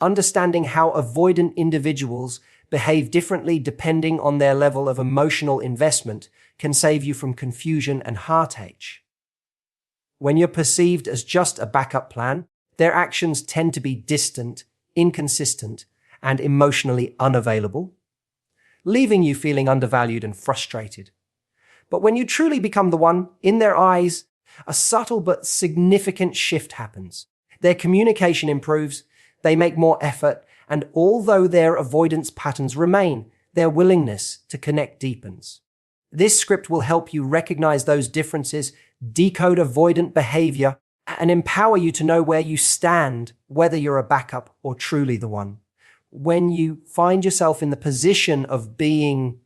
Understanding how avoidant individuals behave differently depending on their level of emotional investment can save you from confusion and heartache. When you're perceived as just a backup plan, their actions tend to be distant, inconsistent, and emotionally unavailable, leaving you feeling undervalued and frustrated. But when you truly become the one, in their eyes, a subtle but significant shift happens. Their communication improves, they make more effort, and although their avoidance patterns remain, their willingness to connect deepens. This script will help you recognize those differences, decode avoidant behavior, and empower you to know where you stand, whether you're a backup or truly the one. When you find yourself in the position of being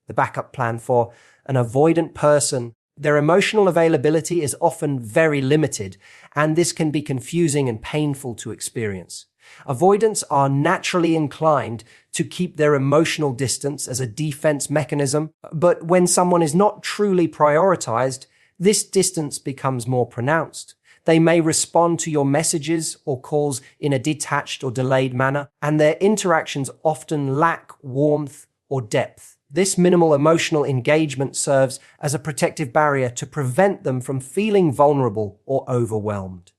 the backup plan for an avoidant person, their emotional availability is often very limited, and this can be confusing and painful to experience. Avoidants are naturally inclined to keep their emotional distance as a defense mechanism, but when someone is not truly prioritized, this distance becomes more pronounced. They may respond to your messages or calls in a detached or delayed manner, and their interactions often lack warmth or depth. This minimal emotional engagement serves as a protective barrier to prevent them from feeling vulnerable or overwhelmed.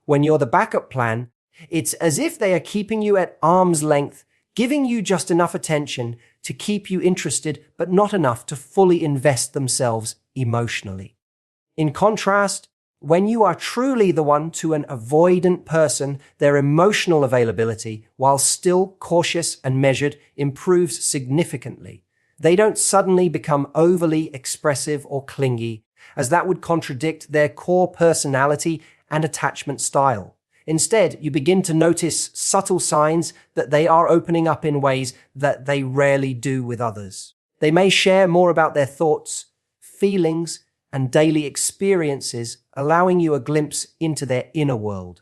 When you're the backup plan, it's as if they are keeping you at arm's length, giving you just enough attention to keep you interested, but not enough to fully invest themselves emotionally. In contrast, when you are truly the one to an avoidant person, their emotional availability, while still cautious and measured, improves significantly. They don't suddenly become overly expressive or clingy, as that would contradict their core personality and attachment style. Instead, you begin to notice subtle signs that they are opening up in ways that they rarely do with others. They may share more about their thoughts, feelings, and daily experiences, allowing you a glimpse into their inner world.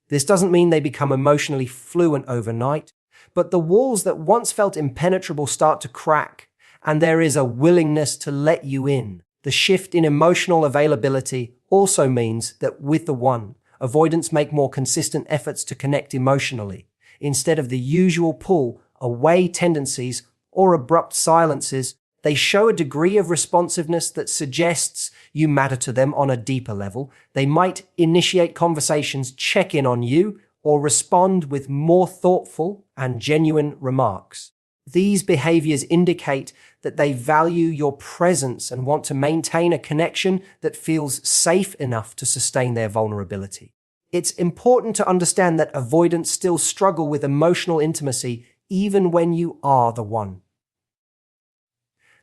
This doesn't mean they become emotionally fluent overnight, but the walls that once felt impenetrable start to crack, and there is a willingness to let you in. The shift in emotional availability also means that with the one, avoidants make more consistent efforts to connect emotionally. Instead of the usual pull away tendencies or abrupt silences, they show a degree of responsiveness that suggests you matter to them on a deeper level. They might initiate conversations, check in on you, or respond with more thoughtful and genuine remarks. These behaviors indicate that they value your presence and want to maintain a connection that feels safe enough to sustain their vulnerability. It's important to understand that avoidants still struggle with emotional intimacy even when you are the one.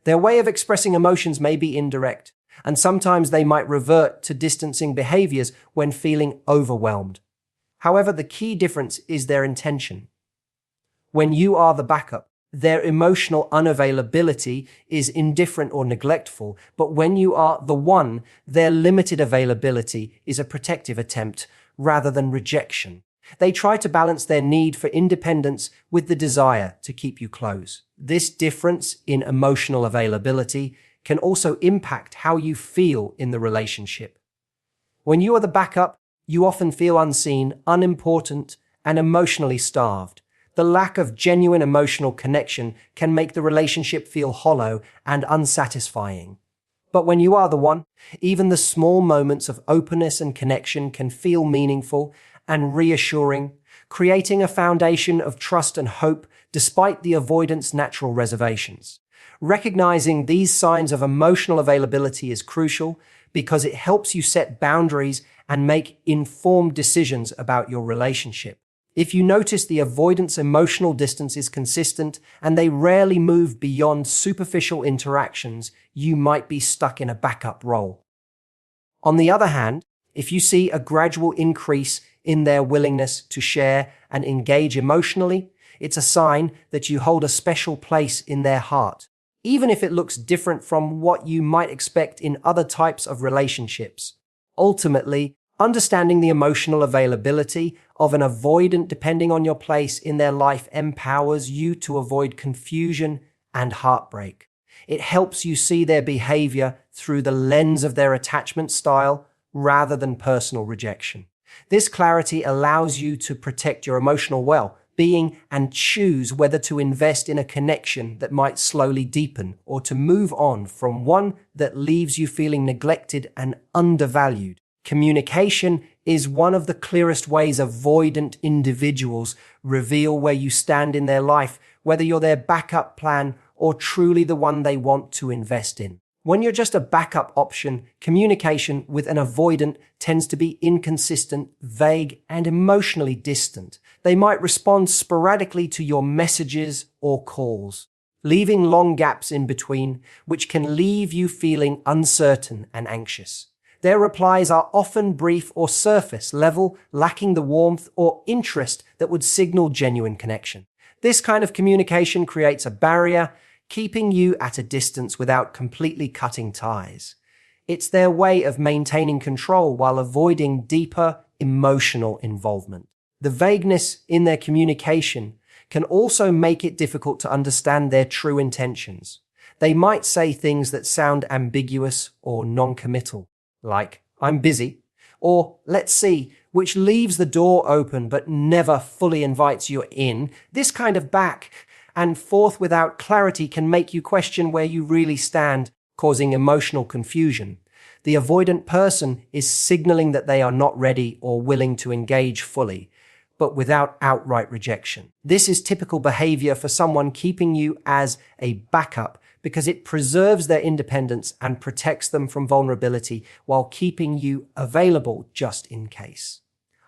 Their way of expressing emotions may be indirect, and sometimes they might revert to distancing behaviors when feeling overwhelmed. However, the key difference is their intention. When you are the backup, their emotional unavailability is indifferent or neglectful, but when you are the one, their limited availability is a protective attempt rather than rejection. They try to balance their need for independence with the desire to keep you close. This difference in emotional availability can also impact how you feel in the relationship. When you are the backup, you often feel unseen, unimportant, and emotionally starved. The lack of genuine emotional connection can make the relationship feel hollow and unsatisfying. But when you are the one, even the small moments of openness and connection can feel meaningful and reassuring, creating a foundation of trust and hope despite the avoidant's natural reservations. Recognizing these signs of emotional availability is crucial because it helps you set boundaries and make informed decisions about your relationship. If you notice the avoidant's emotional distance is consistent and they rarely move beyond superficial interactions, you might be stuck in a backup role. On the other hand, if you see a gradual increase in their willingness to share and engage emotionally, it's a sign that you hold a special place in their heart, even if it looks different from what you might expect in other types of relationships. Ultimately, understanding the emotional availability of an avoidant depending on your place in their life empowers you to avoid confusion and heartbreak. It helps you see their behavior through the lens of their attachment style rather than personal rejection. This clarity allows you to protect your emotional well-being and choose whether to invest in a connection that might slowly deepen or to move on from one that leaves you feeling neglected and undervalued. Communication is one of the clearest ways avoidant individuals reveal where you stand in their life, whether you're their backup plan or truly the one they want to invest in. When you're just a backup option, communication with an avoidant tends to be inconsistent, vague, and emotionally distant. They might respond sporadically to your messages or calls, leaving long gaps in between, which can leave you feeling uncertain and anxious. Their replies are often brief or surface level, lacking the warmth or interest that would signal genuine connection. This kind of communication creates a barrier, keeping you at a distance without completely cutting ties. It's their way of maintaining control while avoiding deeper emotional involvement. The vagueness in their communication can also make it difficult to understand their true intentions. They might say things that sound ambiguous or non-committal, like, "I'm busy," or "let's see," which leaves the door open but never fully invites you in. This kind of back and forth without clarity can make you question where you really stand, causing emotional confusion. The avoidant person is signaling that they are not ready or willing to engage fully, but without outright rejection. This is typical behavior for someone keeping you as a backup because it preserves their independence and protects them from vulnerability while keeping you available just in case.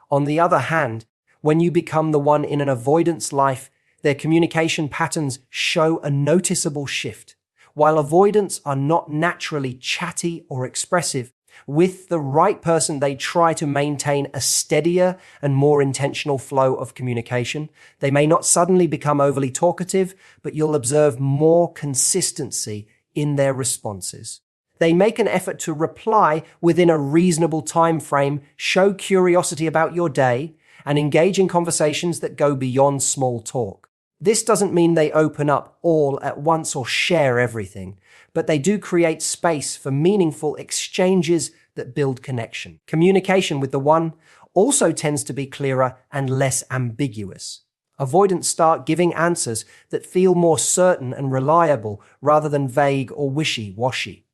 On the other hand, when you become the one in an avoidance life, their communication patterns show a noticeable shift. While avoidants are not naturally chatty or expressive, with the right person they try to maintain a steadier and more intentional flow of communication. They may not suddenly become overly talkative, but you'll observe more consistency in their responses. They make an effort to reply within a reasonable time frame, show curiosity about your day, and engage in conversations that go beyond small talk. This doesn't mean they open up all at once or share everything, but they do create space for meaningful exchanges that build connection. Communication with the one also tends to be clearer and less ambiguous. Avoidants start giving answers that feel more certain and reliable rather than vague or wishy-washy.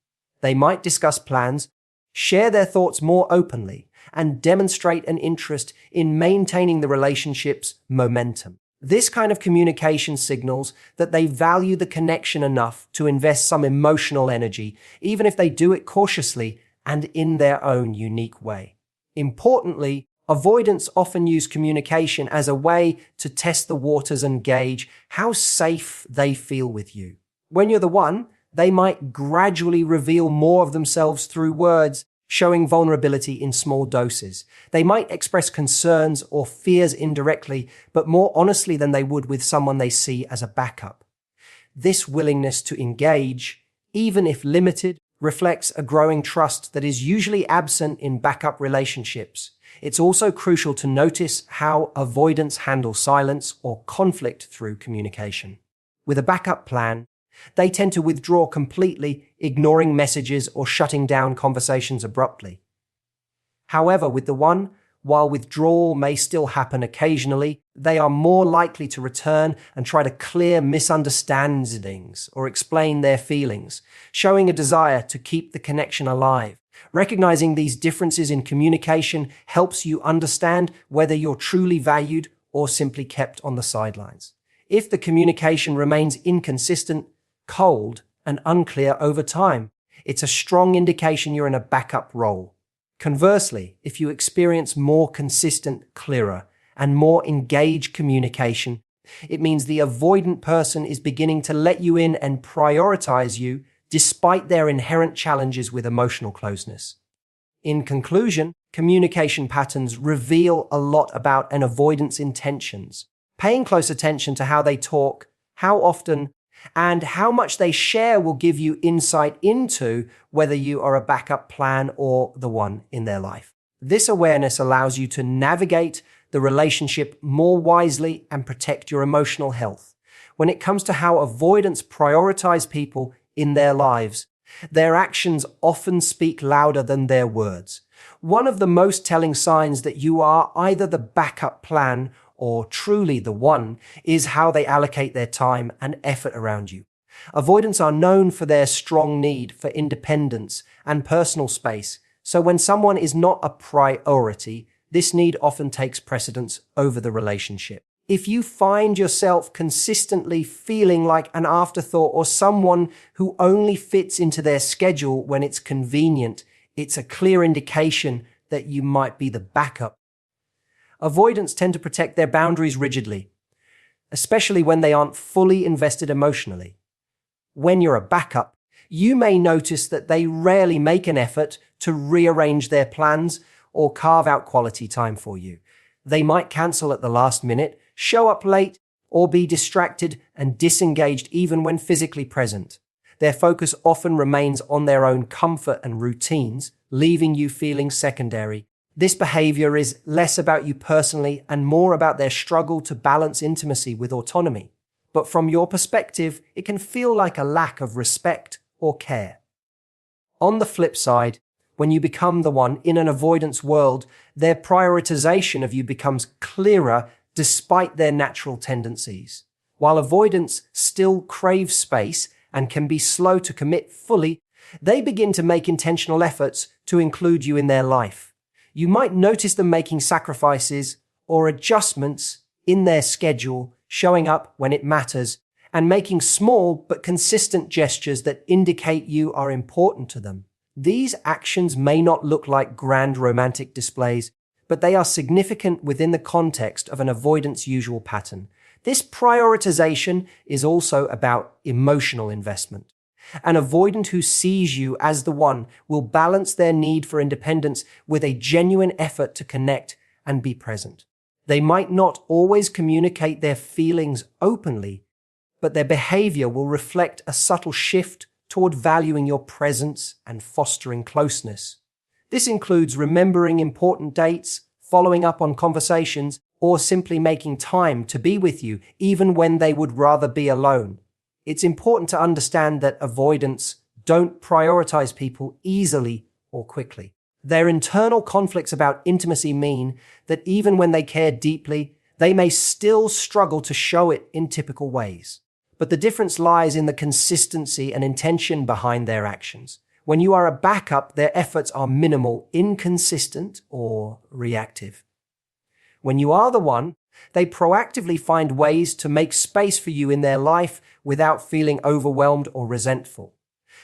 They might discuss plans, share their thoughts more openly, and demonstrate an interest in maintaining the relationship's momentum. This kind of communication signals that they value the connection enough to invest some emotional energy, even if they do it cautiously and in their own unique way. Importantly, avoidants often use communication as a way to test the waters and gauge how safe they feel with you. When you're the one, they might gradually reveal more of themselves through words, showing vulnerability in small doses. They might express concerns or fears indirectly, but more honestly than they would with someone they see as a backup. This willingness to engage, even if limited, reflects a growing trust that is usually absent in backup relationships. It's also crucial to notice how avoidants handle silence or conflict through communication. With a backup plan, they tend to withdraw completely, ignoring messages or shutting down conversations abruptly. However, with the one, while withdrawal may still happen occasionally, they are more likely to return and try to clear misunderstandings or explain their feelings, showing a desire to keep the connection alive. Recognizing these differences in communication helps you understand whether you're truly valued or simply kept on the sidelines. If the communication remains inconsistent, cold, and unclear over time, it's a strong indication you're in a backup role. Conversely, if you experience more consistent, clearer, and more engaged communication, it means the avoidant person is beginning to let you in and prioritize you despite their inherent challenges with emotional closeness. In conclusion, communication patterns reveal a lot about an avoidant's intentions. Paying close attention to how they talk, how often, and how much they share will give you insight into whether you are a backup plan or the one in their life. This awareness allows you to navigate the relationship more wisely and protect your emotional health. When it comes to how avoidants prioritize people in their lives, their actions often speak louder than their words. One of the most telling signs that you are either the backup plan or truly the one is how they allocate their time and effort around you. Avoidants are known for their strong need for independence and personal space, so when someone is not a priority, this need often takes precedence over the relationship. If you find yourself consistently feeling like an afterthought or someone who only fits into their schedule when it's convenient, it's a clear indication that you might be the backup. Avoidants tend to protect their boundaries rigidly, especially when they aren't fully invested emotionally. When you're a backup, you may notice that they rarely make an effort to rearrange their plans or carve out quality time for you. They might cancel at the last minute, show up late, or be distracted and disengaged even when physically present. Their focus often remains on their own comfort and routines, leaving you feeling secondary. This behavior is less about you personally and more about their struggle to balance intimacy with autonomy. But from your perspective, it can feel like a lack of respect or care. On the flip side, when you become the one in an avoidance world, their prioritization of you becomes clearer despite their natural tendencies. While avoidants still crave space and can be slow to commit fully, they begin to make intentional efforts to include you in their life. You might notice them making sacrifices or adjustments in their schedule, showing up when it matters, and making small but consistent gestures that indicate you are important to them. These actions may not look like grand romantic displays, but they are significant within the context of an avoidance usual pattern. This prioritization is also about emotional investment. An avoidant who sees you as the one will balance their need for independence with a genuine effort to connect and be present. They might not always communicate their feelings openly, but their behavior will reflect a subtle shift toward valuing your presence and fostering closeness. This includes remembering important dates, following up on conversations, or simply making time to be with you, even when they would rather be alone. It's important to understand that avoidants don't prioritize people easily or quickly. Their internal conflicts about intimacy mean that even when they care deeply, they may still struggle to show it in typical ways. But the difference lies in the consistency and intention behind their actions. When you are a backup, their efforts are minimal, inconsistent, or reactive. When you are the one, they proactively find ways to make space for you in their life without feeling overwhelmed or resentful.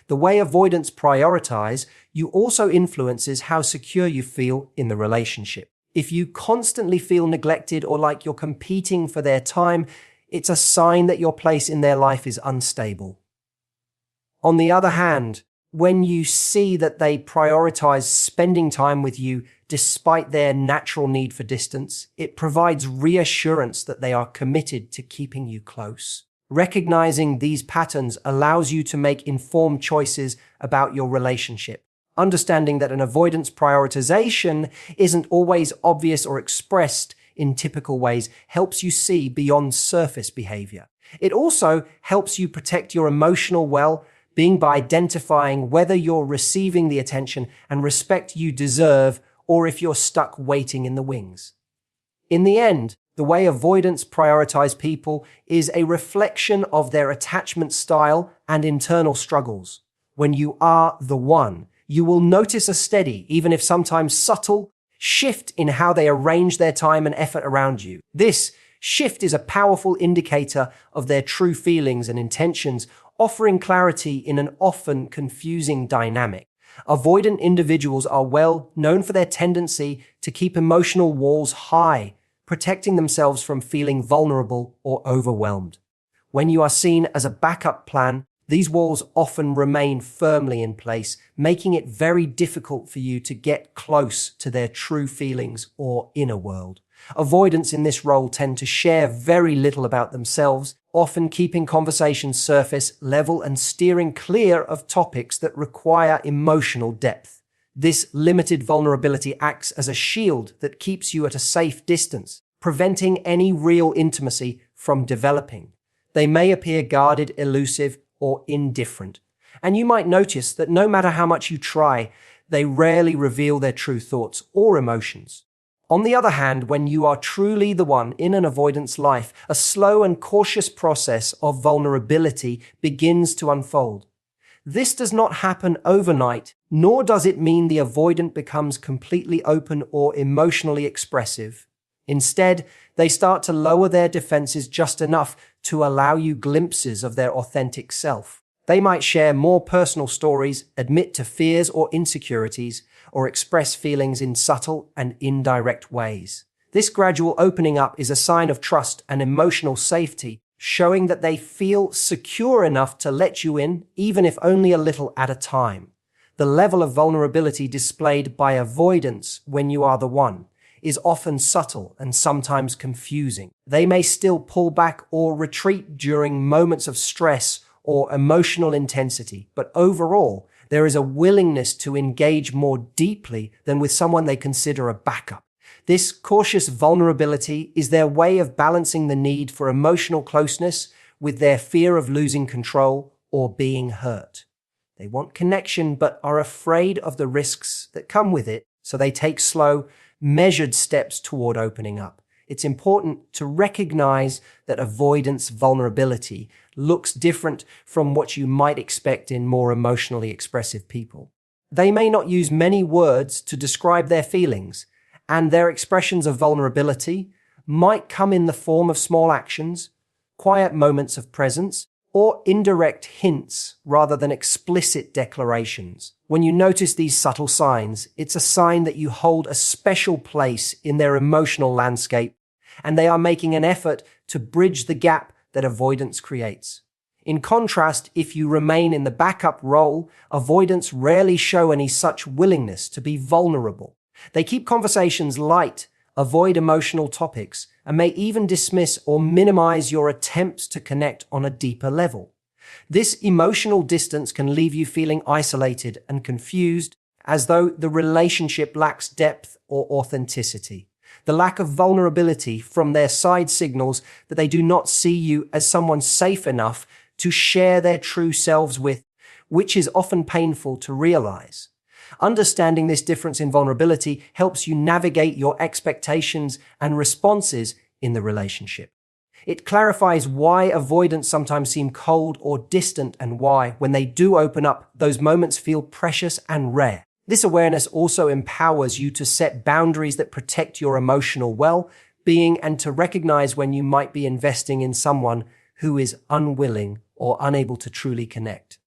The way avoidants prioritize you also influences how secure you feel in the relationship. If you constantly feel neglected or like you're competing for their time, it's a sign that your place in their life is unstable. On the other hand, when you see that they prioritize spending time with you despite their natural need for distance, it provides reassurance that they are committed to keeping you close. Recognizing these patterns allows you to make informed choices about your relationship. Understanding that an avoidance prioritization isn't always obvious or expressed in typical ways helps you see beyond surface behavior. It also helps you protect your emotional well-being by identifying whether you're receiving the attention and respect you deserve or if you're stuck waiting in the wings. In the end, the way avoidants prioritize people is a reflection of their attachment style and internal struggles. When you are the one, you will notice a steady, even if sometimes subtle, shift in how they arrange their time and effort around you. This shift is a powerful indicator of their true feelings and intentions, offering clarity in an often confusing dynamic. Avoidant individuals are well known for their tendency to keep emotional walls high, protecting themselves from feeling vulnerable or overwhelmed. When you are seen as a backup plan, these walls often remain firmly in place, making it very difficult for you to get close to their true feelings or inner world. Avoidants in this role tend to share very little about themselves, often keeping conversations surface level and steering clear of topics that require emotional depth. This limited vulnerability acts as a shield that keeps you at a safe distance, preventing any real intimacy from developing. They may appear guarded, elusive, or indifferent. And you might notice that no matter how much you try, They rarely reveal their true thoughts or emotions. On the other hand, when you are truly the one in an avoidance life, a slow and cautious process of vulnerability begins to unfold. This does not happen overnight, nor does it mean the avoidant becomes completely open or emotionally expressive. Instead, they start to lower their defenses just enough to allow you glimpses of their authentic self. They might share more personal stories, admit to fears or insecurities, or express feelings in subtle and indirect ways. This gradual opening up is a sign of trust and emotional safety, showing that they feel secure enough to let you in, even if only a little at a time. The level of vulnerability displayed by avoidance when you are the one is often subtle and sometimes confusing. They may still pull back or retreat during moments of stress or emotional intensity, but overall, there is a willingness to engage more deeply than with someone they consider a backup. This cautious vulnerability is their way of balancing the need for emotional closeness with their fear of losing control or being hurt. They want connection but are afraid of the risks that come with it, so they take slow, measured steps toward opening up. It's important to recognize that avoidance vulnerability looks different from what you might expect in more emotionally expressive people. They may not use many words to describe their feelings, and their expressions of vulnerability might come in the form of small actions, quiet moments of presence, or indirect hints rather than explicit declarations. When you notice these subtle signs, it's a sign that you hold a special place in their emotional landscape, and they are making an effort to bridge the gap that avoidance creates. In contrast, if you remain in the backup role, avoidants rarely show any such willingness to be vulnerable. They keep conversations light, avoid emotional topics, and may even dismiss or minimize your attempts to connect on a deeper level. This emotional distance can leave you feeling isolated and confused, as though the relationship lacks depth or authenticity. The lack of vulnerability from their side signals that they do not see you as someone safe enough to share their true selves with, which is often painful to realize. Understanding this difference in vulnerability helps you navigate your expectations and responses in the relationship. It clarifies why avoidants sometimes seem cold or distant and why, when they do open up, those moments feel precious and rare. This awareness also empowers you to set boundaries that protect your emotional well-being and to recognize when you might be investing in someone who is unwilling or unable to truly connect.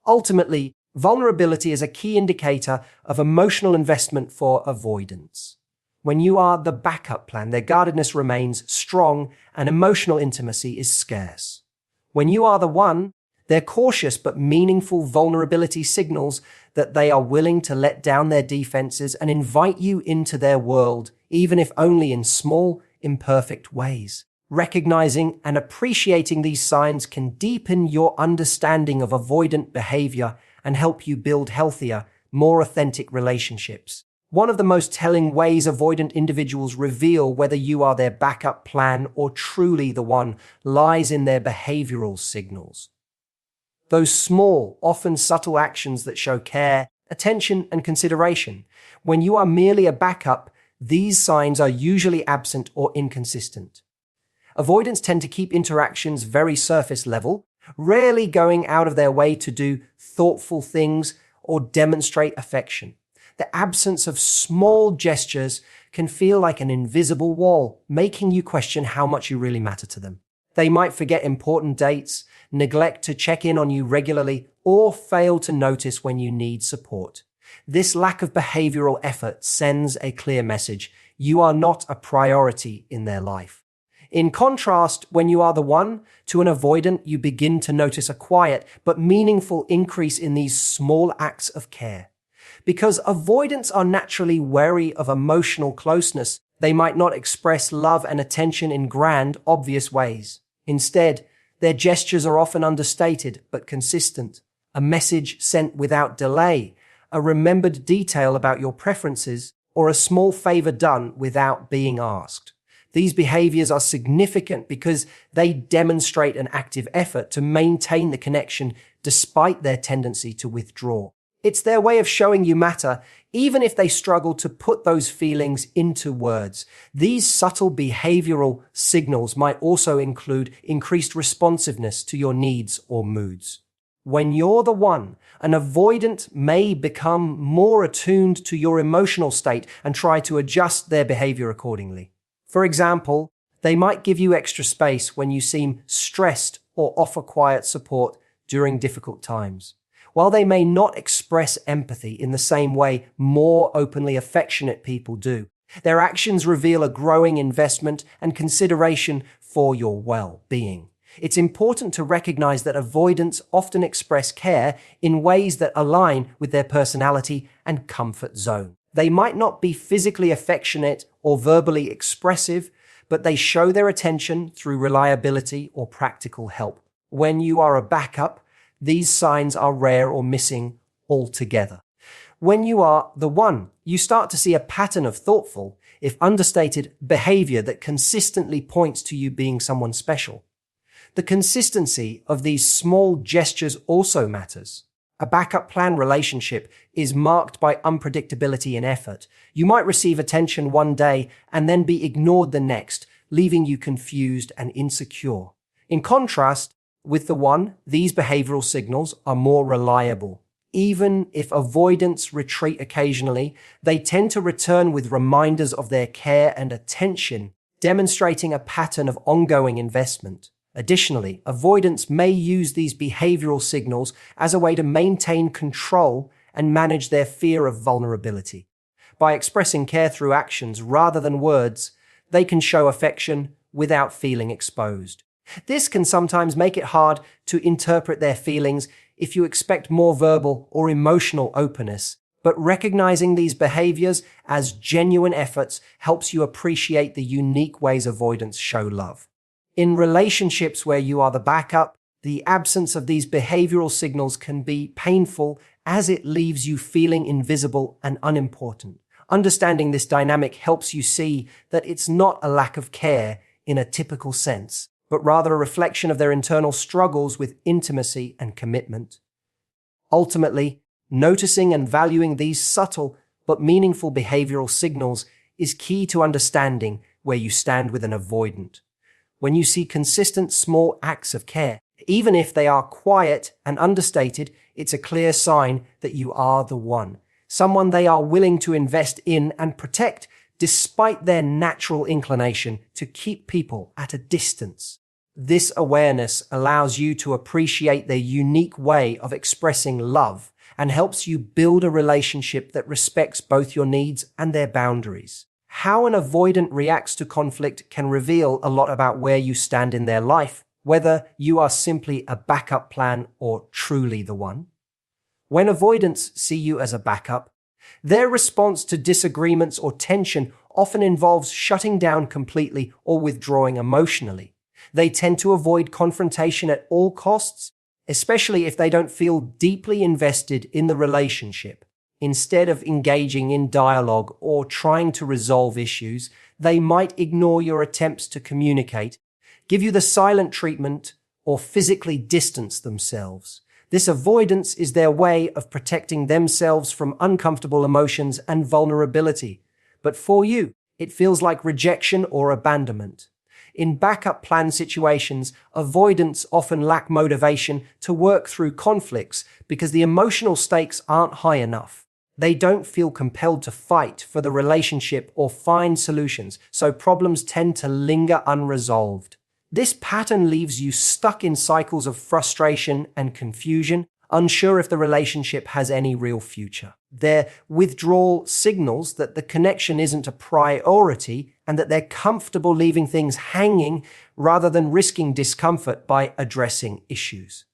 Ultimately, vulnerability is a key indicator of emotional investment for avoidants. When you are the backup plan, their guardedness remains strong and emotional intimacy is scarce. When you are the one, their cautious but meaningful vulnerability signals that they are willing to let down their defenses and invite you into their world, even if only in small, imperfect ways. Recognizing and appreciating these signs can deepen your understanding of avoidant behavior and help you build healthier, more authentic relationships. One of the most telling ways avoidant individuals reveal whether you are their backup plan or truly the one lies in their behavioral signals. Those small, often subtle actions that show care, attention, and consideration. When you are merely a backup, these signs are usually absent or inconsistent. Avoidants tend to keep interactions very surface level, rarely going out of their way to do thoughtful things or demonstrate affection. The absence of small gestures can feel like an invisible wall, making you question how much you really matter to them. They might forget important dates, neglect to check in on you regularly, or fail to notice when you need support. This lack of behavioral effort sends a clear message: you are not a priority in their life. In contrast, when you are the one, to an avoidant, you begin to notice a quiet but meaningful increase in these small acts of care. Because avoidants are naturally wary of emotional closeness, they might not express love and attention in grand, obvious ways. Instead, their gestures are often understated but consistent. A message sent without delay, a remembered detail about your preferences, or a small favor done without being asked. These behaviors are significant because they demonstrate an active effort to maintain the connection despite their tendency to withdraw. It's their way of showing you matter, even if they struggle to put those feelings into words. These subtle behavioral signals might also include increased responsiveness to your needs or moods. When you're the one, an avoidant may become more attuned to your emotional state and try to adjust their behavior accordingly. For example, they might give you extra space when you seem stressed or offer quiet support during difficult times. While they may not express empathy in the same way more openly affectionate people do, their actions reveal a growing investment and consideration for your well-being. It's important to recognize that avoidants often express care in ways that align with their personality and comfort zone. They might not be physically affectionate or verbally expressive, but they show their attention through reliability or practical help. When you are a backup, these signs are rare or missing altogether. When you are the one, you start to see a pattern of thoughtful, if understated, behavior that consistently points to you being someone special. The consistency of these small gestures also matters. A backup plan relationship is marked by unpredictability and effort. You might receive attention one day and then be ignored the next, leaving you confused and insecure. In contrast, with the one, these behavioral signals are more reliable. Even if avoidants retreat occasionally, they tend to return with reminders of their care and attention, demonstrating a pattern of ongoing investment. Additionally, avoidants may use these behavioral signals as a way to maintain control and manage their fear of vulnerability. By expressing care through actions rather than words, they can show affection without feeling exposed. This can sometimes make it hard to interpret their feelings if you expect more verbal or emotional openness, but recognizing these behaviors as genuine efforts helps you appreciate the unique ways avoidants show love. In relationships where you are the backup, the absence of these behavioral signals can be painful as it leaves you feeling invisible and unimportant. Understanding this dynamic helps you see that it's not a lack of care in a typical sense, but rather a reflection of their internal struggles with intimacy and commitment. Ultimately, noticing and valuing these subtle but meaningful behavioral signals is key to understanding where you stand with an avoidant. When you see consistent small acts of care, even if they are quiet and understated, it's a clear sign that you are the one, someone they are willing to invest in and protect despite their natural inclination to keep people at a distance. This awareness allows you to appreciate their unique way of expressing love and helps you build a relationship that respects both your needs and their boundaries. How an avoidant reacts to conflict can reveal a lot about where you stand in their life, whether you are simply a backup plan or truly the one. When avoidants see you as a backup, their response to disagreements or tension often involves shutting down completely or withdrawing emotionally. They tend to avoid confrontation at all costs, especially if they don't feel deeply invested in the relationship. Instead of engaging in dialogue or trying to resolve issues, they might ignore your attempts to communicate, give you the silent treatment, or physically distance themselves. This avoidance is their way of protecting themselves from uncomfortable emotions and vulnerability. But for you, it feels like rejection or abandonment. In backup plan situations, avoidants often lack motivation to work through conflicts because the emotional stakes aren't high enough. They don't feel compelled to fight for the relationship or find solutions, so problems tend to linger unresolved. This pattern leaves you stuck in cycles of frustration and confusion, unsure if the relationship has any real future. Their withdrawal signals that the connection isn't a priority and that they're comfortable leaving things hanging rather than risking discomfort by addressing issues.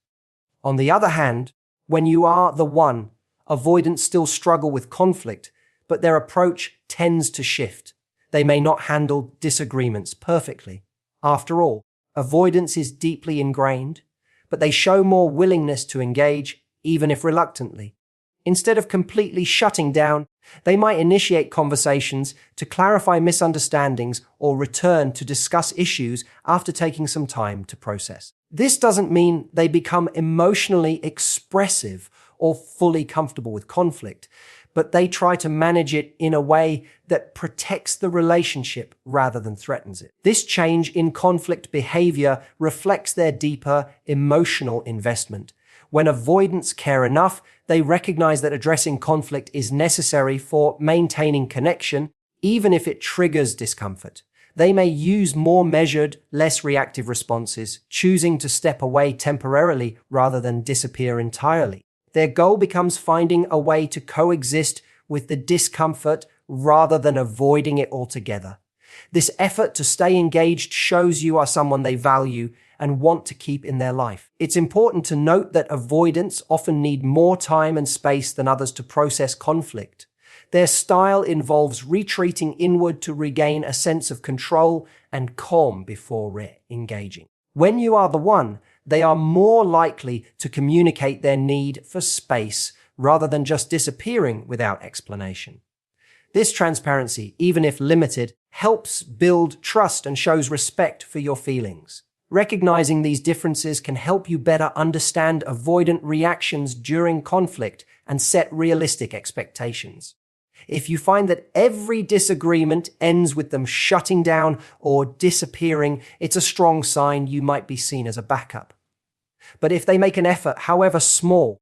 On the other hand, when you are the one, avoidants still struggle with conflict, but their approach tends to shift. They may not handle disagreements perfectly. After all, avoidance is deeply ingrained, but they show more willingness to engage, even if reluctantly. Instead of completely shutting down, they might initiate conversations to clarify misunderstandings or return to discuss issues after taking some time to process. This doesn't mean they become emotionally expressive or fully comfortable with conflict, but they try to manage it in a way that protects the relationship rather than threatens it. This change in conflict behavior reflects their deeper emotional investment. When avoidants care enough, they recognize that addressing conflict is necessary for maintaining connection, even if it triggers discomfort. They may use more measured, less reactive responses, choosing to step away temporarily rather than disappear entirely. Their goal becomes finding a way to coexist with the discomfort rather than avoiding it altogether. This effort to stay engaged shows you are someone they value and want to keep in their life. It's important to note that avoidants often need more time and space than others to process conflict. Their style involves retreating inward to regain a sense of control and calm before re-engaging. When you are the one, they are more likely to communicate their need for space rather than just disappearing without explanation. This transparency, even if limited, helps build trust and shows respect for your feelings. Recognizing these differences can help you better understand avoidant reactions during conflict and set realistic expectations. If you find that every disagreement ends with them shutting down or disappearing, it's a strong sign you might be seen as a backup. But if they make an effort, however small,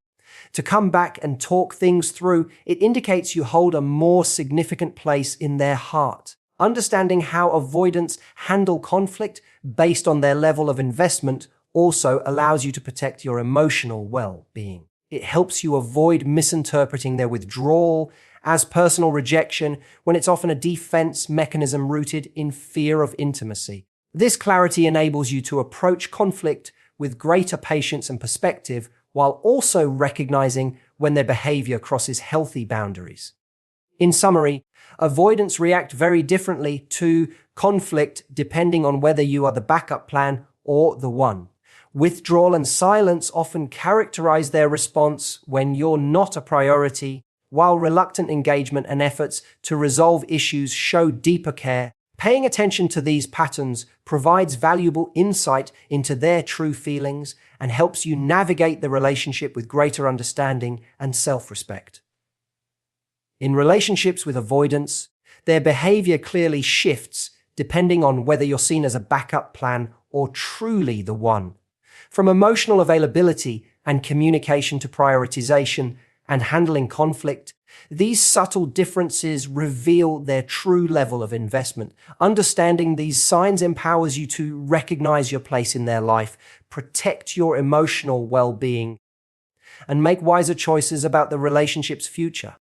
to come back and talk things through, it indicates you hold a more significant place in their heart. Understanding how avoidants handle conflict based on their level of investment also allows you to protect your emotional well-being. It helps you avoid misinterpreting their withdrawal as personal rejection when it's often a defense mechanism rooted in fear of intimacy. This clarity enables you to approach conflict with greater patience and perspective while also recognizing when their behavior crosses healthy boundaries. In summary, avoidants react very differently to conflict depending on whether you are the backup plan or the one. Withdrawal and silence often characterize their response when you're not a priority, while reluctant engagement and efforts to resolve issues show deeper care. Paying attention to these patterns provides valuable insight into their true feelings and helps you navigate the relationship with greater understanding and self-respect. In relationships with avoidants, their behavior clearly shifts depending on whether you're seen as a backup plan or truly the one. From emotional availability and communication to prioritization and handling conflict, these subtle differences reveal their true level of investment. Understanding these signs empowers you to recognize your place in their life, protect your emotional well-being, and make wiser choices about the relationship's future.